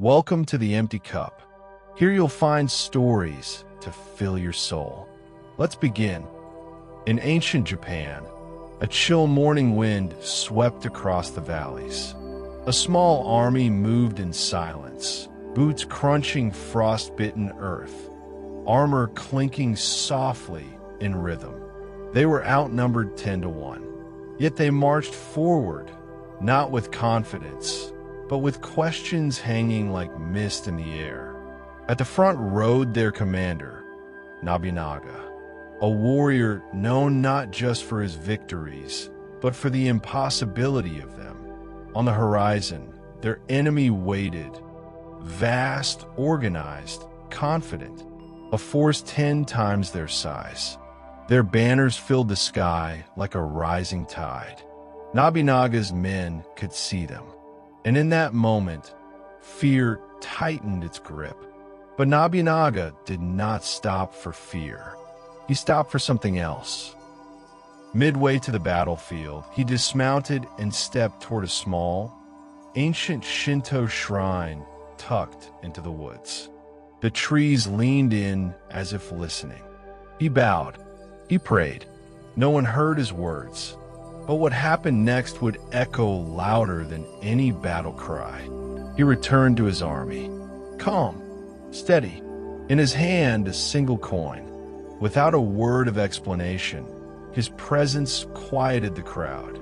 Welcome to the Empty Cup. Here you'll find stories to fill your soul. Let's begin. In ancient Japan, a chill morning wind swept across the valleys. A small army moved in silence, boots crunching frost-bitten earth, armor clinking softly in rhythm. They were outnumbered 10 to 1, yet they marched forward, not with confidence, but with questions hanging like mist in the air. At the front rode their commander, Nobunaga, a warrior known not just for his victories, but for the impossibility of them. On the horizon, their enemy waited, vast, organized, confident, a force 10 times their size. Their banners filled the sky like a rising tide. Nobunaga's men could see them, and in that moment, fear tightened its grip. But Nobunaga did not stop for fear. He stopped for something else. Midway to the battlefield, he dismounted and stepped toward a small, ancient Shinto shrine tucked into the woods. The trees leaned in as if listening. He bowed. He prayed. No one heard his words. But what happened next would echo louder than any battle cry. He returned to his army, calm, steady, in his hand a single coin. Without a word of explanation, his presence quieted the crowd.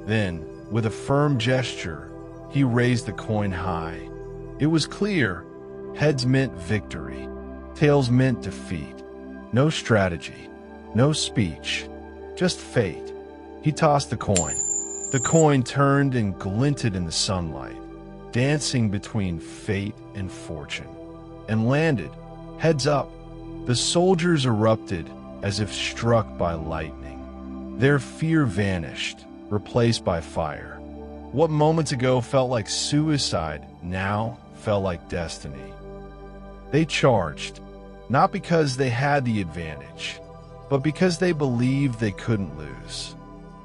Then, with a firm gesture, he raised the coin high. It was clear. Heads meant victory. Tails meant defeat. No strategy. No speech. Just fate. He tossed the coin. The coin turned and glinted in the sunlight, dancing between fate and fortune, and landed, heads up. The soldiers erupted as if struck by lightning. Their fear vanished, replaced by fire. What moments ago felt like suicide now felt like destiny. They charged, not because they had the advantage, but because they believed they couldn't lose.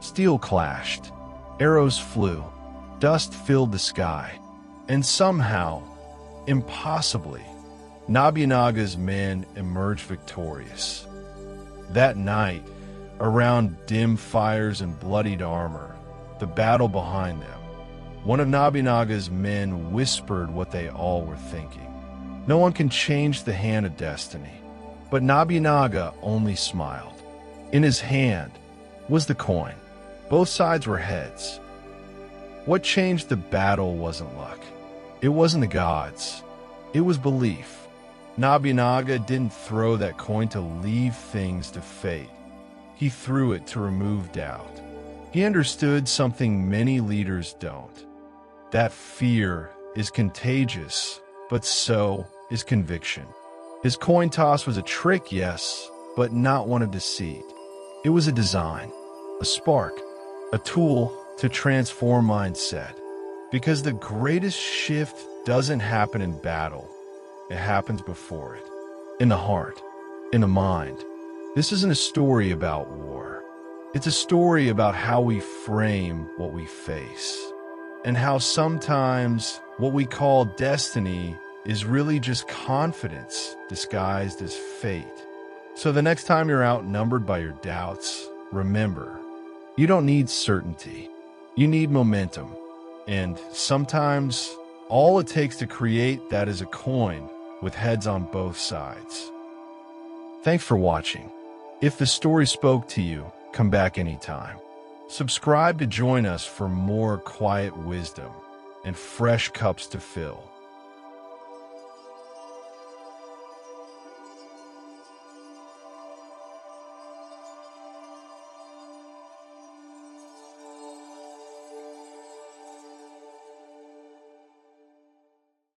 Steel clashed, arrows flew, dust filled the sky, and somehow, impossibly, Nobunaga's men emerged victorious. That night, around dim fires and bloodied armor, the battle behind them, one of Nobunaga's men whispered what they all were thinking. No one can change the hand of destiny, but Nobunaga only smiled. In his hand was the coin. Both sides were heads. What changed the battle wasn't luck. It wasn't the gods. It was belief. Nobunaga didn't throw that coin to leave things to fate. He threw it to remove doubt. He understood something many leaders don't. That fear is contagious, but so is conviction. His coin toss was a trick, yes, but not one of deceit. It was a design, a spark, a tool to transform mindset. Because the greatest shift doesn't happen in battle. It happens before it, in the heart, in the mind. This isn't a story about war. It's a story about how we frame what we face, and how sometimes what we call destiny is really just confidence disguised as fate. So the next time you're outnumbered by your doubts, remember, you don't need certainty. You need momentum. And sometimes all it takes to create that is a coin with heads on both sides. Thanks for watching. If the story spoke to you, come back anytime. Subscribe to join us for more quiet wisdom and fresh cups to fill.